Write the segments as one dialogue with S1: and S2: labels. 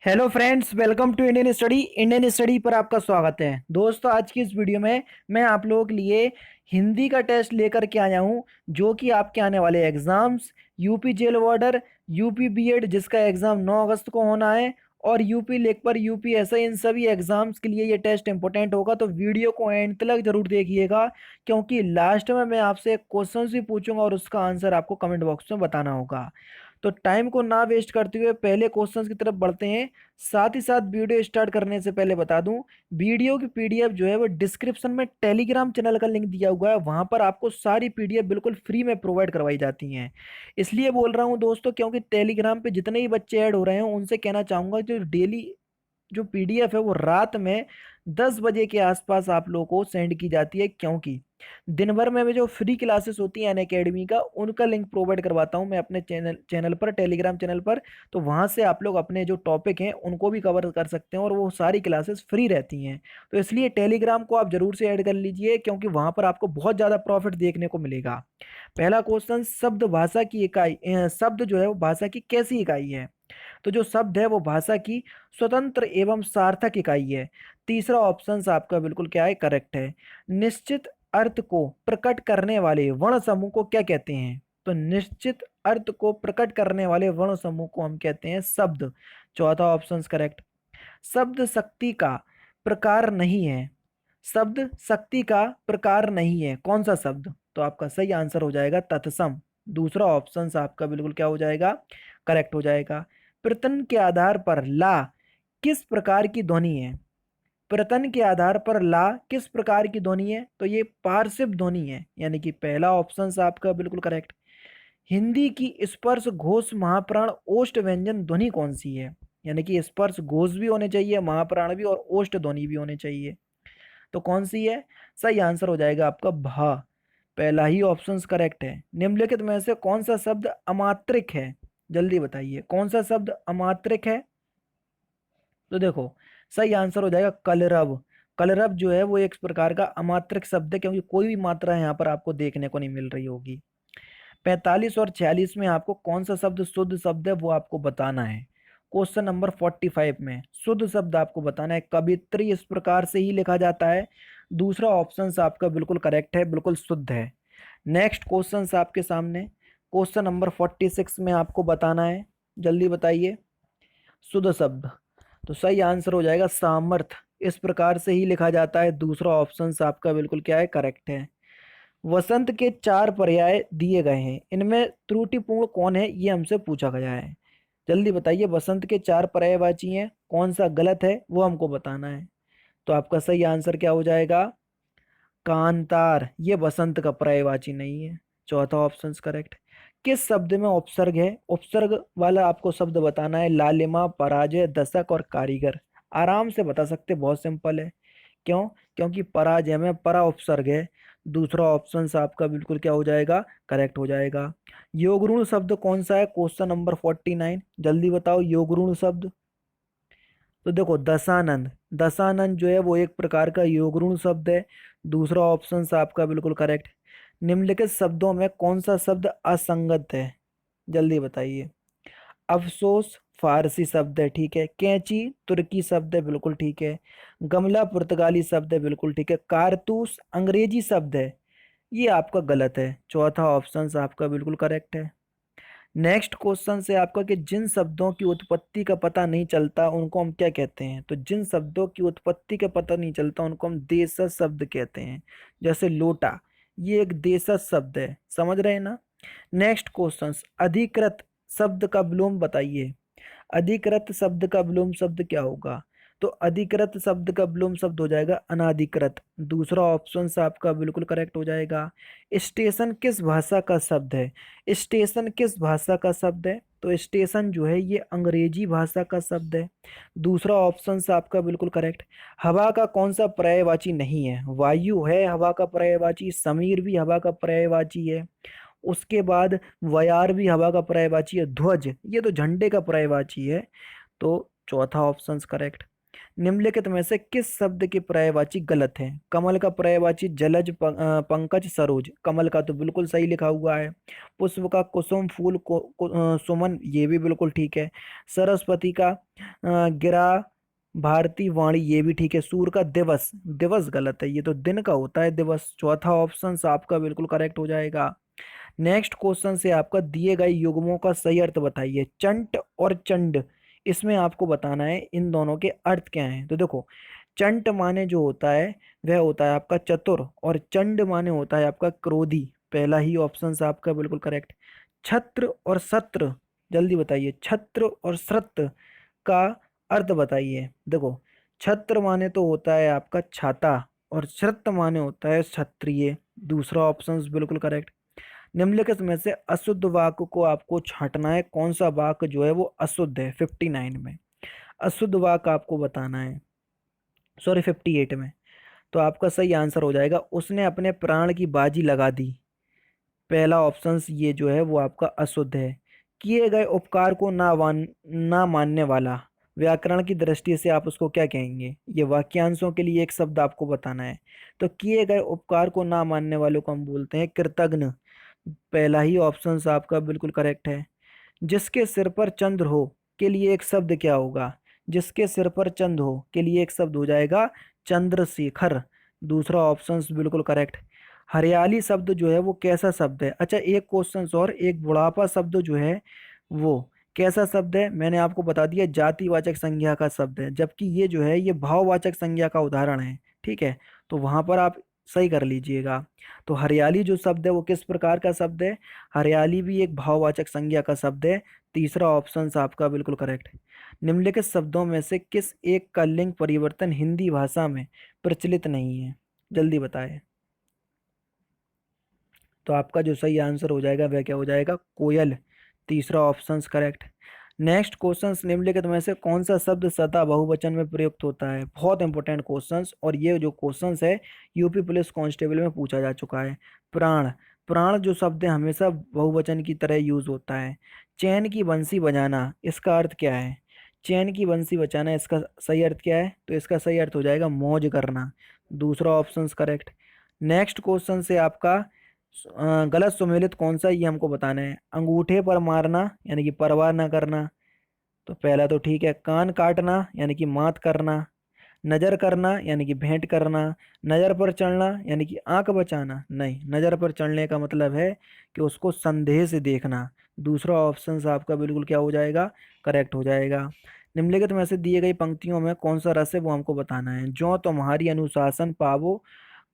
S1: Hello friends, welcome to Indian study पर आपका स्वागत है। दोस्तों, आज की इस वीडियो में मैं आप लोगों के लिए हिंदी का टेस्ट लेकर के आया हूं, जो कि आपके आने वाले exams UP jail warder, UP BEd जिसका एग्ज़ाम 9 अगस्त को होना है, और यूपी लेखपर, यूपी एसआई, इन सभी एग्जाम्स के लिए ये टेस्ट इंपॉर्टेंट होगा। तो वीडियो को एंड तक जरूर देखिएगा, क्योंकि लास्ट में मैं आपसे क्वेश्चन भी पूछूंगा और उसका आंसर आपको कमेंट बॉक्स में बताना होगा। तो टाइम को ना वेस्ट करते हुए पहले क्वेश्चंस की तरफ बढ़ते हैं। साथ ही साथ वीडियो स्टार्ट करने से पहले बता दूं, वीडियो की पीडीएफ जो है वो डिस्क्रिप्शन में टेलीग्राम चैनल का लिंक दिया हुआ है, वहां पर आपको सारी पीडीएफ बिल्कुल फ्री में प्रोवाइड करवाई जाती हैं। इसलिए बोल रहा हूं दोस्तों, क्योंकि टेलीग्राम पे जितने ही बच्चे ऐड हो रहे हैं उनसे कहना चाहूंगा, जो डेली जो पीडीएफ है वो रात में 10 बजे के आसपास आप लोगों को सेंड की जाती है, क्योंकि दिन भर में जो फ्री क्लासेस होती हैं अनअकैडमी का, उनका लिंक प्रोवाइड करवाता हूं मैं अपने चैनल चैनल पर, टेलीग्राम चैनल पर। तो वहां से आप लोग अपने जो टॉपिक हैं उनको भी कवर कर सकते हैं, और वो सारी क्लासेस फ्री रहती हैं। तो इसलिए टेलीग्राम को आप जरूर से ऐड कर लीजिए, क्योंकि वहां पर आपको बहुत ज़्यादा प्रॉफिट देखने को मिलेगा। पहला क्वेश्चन, शब्द भाषा की इकाई, शब्द जो है वो भाषा की कैसी इकाई है? तो जो शब्द है वो भाषा की स्वतंत्र एवं सार्थक इकाई है। तीसरा ऑप्शन आपका बिल्कुल क्या है, करेक्ट है। निश्चित अर्थ को प्रकट करने वाले वर्ण समूह को क्या कहते हैं? तो निश्चित अर्थ को प्रकट करने वाले वर्ण समूह को हम कहते हैं शब्द। चौथा ऑप्शन करेक्ट। शब्द शक्ति का प्रकार नहीं है। शब्द शक्ति का प्रकार नहीं है, कौन सा शब्द? तो आपका सही आंसर हो जाएगा तत्सम। दूसरा ऑप्शन आपका बिल्कुल क्या हो जाएगा, करेक्ट हो जाएगा। प्रत्यय के आधार पर ला किस प्रकार की ध्वनि है? प्रत्यय के आधार पर ला किस प्रकार की ध्वनि है? तो ये पार्श्व ध्वनि है, यानी कि पहला ऑप्शन आपका बिल्कुल करेक्ट। हिंदी की स्पर्श घोष महाप्राण ओष्ठ व्यंजन ध्वनि कौन सी है? यानी कि स्पर्श घोष भी होने चाहिए, महाप्राण भी, और ओष्ठ ध्वनि भी होने चाहिए। तो कौन सी है? सही आंसर हो जाएगा आपका भा। पहला ही ऑप्शन करेक्ट है। निम्नलिखित में से कौन सा शब्द अमात्रिक है? जल्दी बताइए, कौन सा शब्द अमात्रिक है? तो देखो, सही आंसर हो जाएगा कलरव। कलरव जो है वो एक प्रकार का अमात्रिक शब्द है, क्योंकि कोई भी मात्रा यहाँ पर आपको देखने को नहीं मिल रही होगी। 45 और 46 में आपको कौन सा शब्द शुद्ध शब्द है वो आपको बताना है। क्वेश्चन नंबर 45 में शुद्ध शब्द आपको बताना है। कवित्री इस प्रकार से ही लिखा जाता है। दूसरा ऑप्शन आपका बिल्कुल करेक्ट है, बिल्कुल शुद्ध है। नेक्स्ट क्वेश्चन आपके सामने, क्वेश्चन नंबर 46 में आपको बताना है, जल्दी बताइए, शुद्ध शब्द। तो सही आंसर हो जाएगा सामर्थ। इस प्रकार से ही लिखा जाता है। दूसरा ऑप्शन आपका बिल्कुल क्या है, करेक्ट है। वसंत के 4 पर्याय दिए गए हैं, इनमें त्रुटिपूर्ण कौन है, ये हमसे पूछा गया है। जल्दी बताइए, वसंत के 4 पर्यायवाची हैं, कौन सा गलत है वो हमको बताना है। तो आपका सही आंसर क्या हो जाएगा, कांतार। ये बसंत का पर्यायवाची नहीं है। चौथा ऑप्शन करेक्ट। किस शब्द में उपसर्ग है? उपसर्ग वाला आपको शब्द बताना है। लालिमा, पराजय, दशक और कारीगर। आराम से बता सकते, बहुत सिंपल है। क्यों? क्योंकि पराजय में परा उपसर्ग है। दूसरा ऑप्शन आपका बिल्कुल क्या हो जाएगा, करेक्ट हो जाएगा। योगऋण शब्द कौन सा है? क्वेश्चन नंबर 49, जल्दी बताओ योगऋण शब्द। तो देखो, दशानंद। दशानंद जो है वो एक प्रकार का योगऋण शब्द है। दूसरा ऑप्शन आपका बिल्कुल करेक्ट। निम्नलिखित शब्दों में कौन सा शब्द असंगत है? जल्दी बताइए। अफसोस फारसी शब्द है, ठीक है। कैंची तुर्की शब्द है, बिल्कुल ठीक है। गमला पुर्तगाली शब्द है, बिल्कुल ठीक है। कारतूस अंग्रेजी शब्द है, ये आपका गलत है। चौथा ऑप्शन आपका बिल्कुल करेक्ट है। नेक्स्ट क्वेश्चन से आपका कि जिन शब्दों की उत्पत्ति का पता नहीं चलता उनको हम क्या कहते हैं? तो जिन शब्दों की उत्पत्ति का पता नहीं चलता उनको हम देशज शब्द कहते हैं। जैसे लोटा, ये एक देशज शब्द है, समझ रहे हैं ना। नेक्स्ट क्वेश्चन, अधिकृत शब्द का विलोम बताइए। अधिकृत शब्द का विलोम शब्द क्या होगा? तो अधिकृत शब्द का विलोम शब्द हो जाएगा अनाधिकृत। दूसरा ऑप्शन आपका बिल्कुल करेक्ट हो जाएगा। स्टेशन किस भाषा का शब्द है? स्टेशन किस भाषा का शब्द है? तो स्टेशन जो है ये अंग्रेजी भाषा का शब्द है। दूसरा ऑप्शन आपका बिल्कुल करेक्ट। हवा का कौन सा पर्यायवाची नहीं है? वायु है हवा का पर्यायवाची, समीर भी हवा का पर्यायवाची है, उसके बाद वयार भी हवा का पर्यायवाची है, ध्वज ये तो झंडे का पर्यायवाची है। तो चौथा ऑप्शन करेक्ट। निम्नलिखित में से किस शब्द की पर्यायवाची गलत है? कमल का पर्यायवाची जलज, पंकज, सरोज। कमल का तो बिल्कुल सही लिखा हुआ है। पुष्प का कुसुम, फूल को, सुमन, ये भी बिल्कुल ठीक है। सरस्वती का गिरा भारती वाणी, ये भी ठीक है। सूर का दिवस, दिवस गलत है, ये तो दिन का होता है दिवस। चौथा ऑप्शन आपका बिल्कुल करेक्ट हो जाएगा। नेक्स्ट क्वेश्चन से आपका दिए गए युग्मों का सही अर्थ बताइए। चंट और चंड, इसमें आपको बताना है इन दोनों के अर्थ क्या हैं। तो देखो, चंट माने जो होता है वह होता है आपका चतुर, और चंड माने होता है आपका क्रोधी। पहला ही ऑप्शन आपका बिल्कुल करेक्ट। छत्र और सत्र, जल्दी बताइए, छत्र और सत्र का अर्थ बताइए। देखो, छत्र माने तो होता है आपका छाता, और छत्र माने होता है क्षत्रिय। दूसरा ऑप्शन बिल्कुल करेक्ट। निम्नलिखित में से अशुद्ध वाक्य को आपको छांटना है, कौन सा वाक्य जो है वो अशुद्ध है। 59 में अशुद्ध वाक्य आपको बताना है, सॉरी 58 में। तो आपका सही आंसर हो जाएगा, उसने अपने प्राण की बाजी लगा दी। पहला ऑप्शन ये जो है वो आपका अशुद्ध है। किए गए उपकार को ना मानने वाला, व्याकरण की दृष्टि से आप उसको क्या कहेंगे। ये वाक्यांशों के लिए एक शब्द आपको बताना है। तो किए गए उपकार को ना मानने वालों को हम बोलते हैं कृतघ्न। पहला ही ऑप्शन आपका बिल्कुल करेक्ट है। जिसके सिर पर चंद्र हो के लिए एक शब्द क्या होगा। जिसके सिर पर चंद्र हो के लिए एक शब्द हो जाएगा चंद्रशेखर। दूसरा ऑप्शन बिल्कुल करेक्ट। हरियाली शब्द जो है वो कैसा शब्द है। अच्छा, एक क्वेश्चन और, एक बुढ़ापा शब्द जो है वो कैसा शब्द है। मैंने आपको बता दिया जातिवाचक संज्ञा का शब्द है, जबकि ये जो है ये भाववाचक संज्ञा का उदाहरण है। ठीक है, तो वहां पर आप सही कर लीजिएगा। तो हरियाली जो शब्द है वो किस प्रकार का शब्द है। हरियाली भी एक भाववाचक संज्ञा का शब्द है। तीसरा ऑप्शन आपका बिल्कुल करेक्ट है। निम्नलिखित शब्दों में से किस एक का लिंग परिवर्तन हिंदी भाषा में प्रचलित नहीं है, जल्दी बताएं। तो आपका जो सही आंसर हो जाएगा वह क्या हो जाएगा, कोयल। तीसरा ऑप्शन करेक्ट। नेक्स्ट क्वेश्चन, निम्नलिखित में से कौन सा शब्द सदा बहुवचन में प्रयुक्त होता है। बहुत इंपॉर्टेंट क्वेश्चन, और ये जो क्वेश्चन है यूपी पुलिस कांस्टेबल में पूछा जा चुका है। प्राण, प्राण जो शब्द है हमेशा बहुवचन की तरह यूज होता है। चैन की बंसी बजाना, इसका अर्थ क्या है। चैन की बंसी बजाना, इसका सही अर्थ क्या है। तो इसका सही अर्थ हो जाएगा मौज करना। दूसरा ऑप्शन करेक्ट। नेक्स्ट क्वेश्चन से आपका गलत सुमेलित कौन सा, ये हमको बताना है। अंगूठे पर मारना यानी कि परवाह ना करना, तो पहला तो ठीक है। कान काटना यानी कि मात करना। नजर करना यानी कि भेंट करना। नजर पर चढ़ना यानी कि आंख बचाना, नहीं, नजर पर चढ़ने का मतलब है कि उसको संदेह से देखना। दूसरा ऑप्शन आपका बिल्कुल क्या हो जाएगा, करेक्ट हो जाएगा। निम्नलिखित में से दिए गई पंक्तियों में कौन सा रस है वो हमको बताना है। जो तुम्हारी अनुशासन पावो,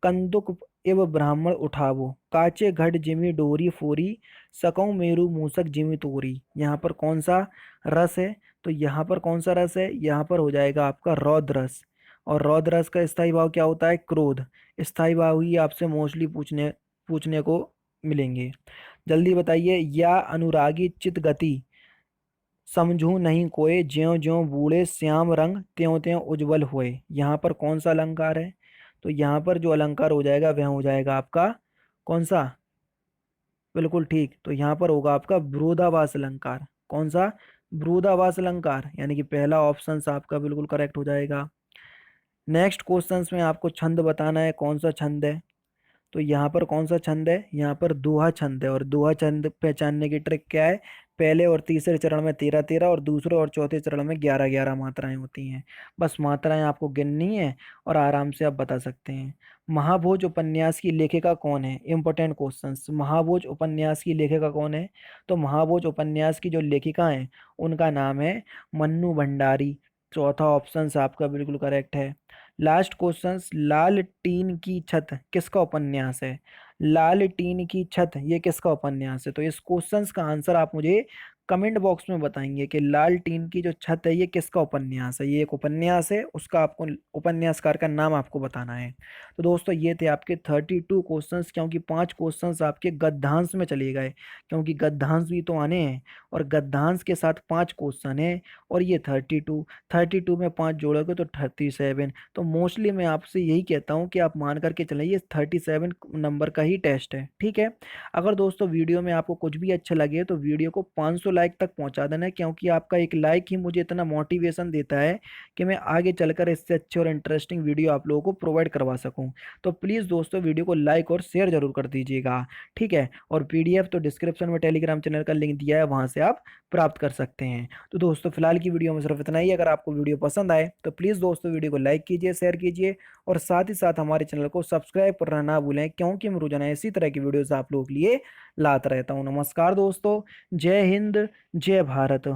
S1: कंदुक एव ब्राह्मण उठावो, काचे घट जिमी डोरी फोरी, सकौ मेरु मूसक जिमी तोरी। यहाँ पर कौन सा रस है। तो यहाँ पर कौन सा रस है, यहाँ पर हो जाएगा आपका रौद्र रस। और रौद्र रस का स्थायी भाव क्या होता है, क्रोध। स्थायी भाव ही आपसे मोस्टली पूछने पूछने को मिलेंगे। जल्दी बताइए। या अनुरागी चित गति, समझू नहीं कोय, ज्यों ज्यों बूढ़े श्याम रंग, त्यों त्यों उज्जवल हुए। यहाँ पर कौन सा अलंकार है। तो यहाँ पर जो अलंकार हो जाएगा वह हो जाएगा आपका कौन सा, बिल्कुल ठीक। तो यहाँ पर होगा आपका विरोधाभास अलंकार। कौन सा, विरोधाभास अलंकार, यानी कि पहला ऑप्शन आपका बिल्कुल करेक्ट हो जाएगा। नेक्स्ट क्वेश्चंस में आपको छंद बताना है, कौन सा छंद है। तो यहाँ पर कौन सा छंद है, यहाँ पर दोहा छंद है। और दोहा छंद पहचानने की ट्रिक क्या है, पहले और तीसरे चरण में 13-13 और दूसरे और चौथे चरण में 11-11 मात्राएं होती हैं। बस मात्राएं आपको गिननी है और आराम से आप बता सकते हैं। महाभोज उपन्यास की लेखिका कौन है, इंपॉर्टेंट क्वेश्चंस। महाभोज उपन्यास की लेखिका कौन है। तो महाभोज उपन्यास की जो लेखिका हैं उनका नाम है मन्नू भंडारी। चौथा ऑप्शन आपका बिल्कुल करेक्ट है। लास्ट क्वेश्चन, लाल टीन की छत किसका उपन्यास है। लाल टीन की छत ये किसका उपन्यास है। तो इस क्वेश्चंस का आंसर आप मुझे कमेंट बॉक्स में बताएंगे कि लाल टीन की जो छत है ये किसका उपन्यास है। ये एक उपन्यास है, उसका आपको उपन्यासकार का नाम आपको बताना है। तो दोस्तों ये थे आपके 32 क्वेश्चंस, क्योंकि 5 क्वेश्चंस आपके गद्यांश में चले गए, क्योंकि गद्यांश भी तो आने हैं और गद्यांश के साथ 5 क्वेश्चन है। और ये 32 में 5 जोड़ोगे तो 37। तो मोस्टली मैं आपसे यही कहता हूँ कि आप मान करके चलें ये 37 नंबर का ही टेस्ट है। ठीक है, अगर दोस्तों वीडियो में आपको कुछ भी अच्छा लगे तो वीडियो को 500 लाइक तक पहुंचा देना, क्योंकि आपका एक लाइक ही मुझे इतना मोटिवेशन देता है कि मैं आगे चलकर इससे अच्छे और इंटरेस्टिंग वीडियो आप लोगों को प्रोवाइड करवा सकूं। तो प्लीज़ दोस्तों वीडियो को लाइक और शेयर जरूर कर दीजिएगा, ठीक है। और पीडीएफ तो डिस्क्रिप्शन में टेलीग्राम चैनल का लिंक दिया है, वहां से आप प्राप्त कर सकते हैं। तो दोस्तों फिलहाल की वीडियो में सिर्फ इतना ही। अगर आपको वीडियो पसंद आए तो प्लीज़ दोस्तों वीडियो को लाइक कीजिए, शेयर कीजिए और साथ ही साथ हमारे चैनल को सब्सक्राइब करना ना भूलें, क्योंकि मैं रोजाना इसी तरह की वीडियोस आप लोगों के लिए लाता रहता हूँ। नमस्कार दोस्तों, जय हिंद, जय भारत।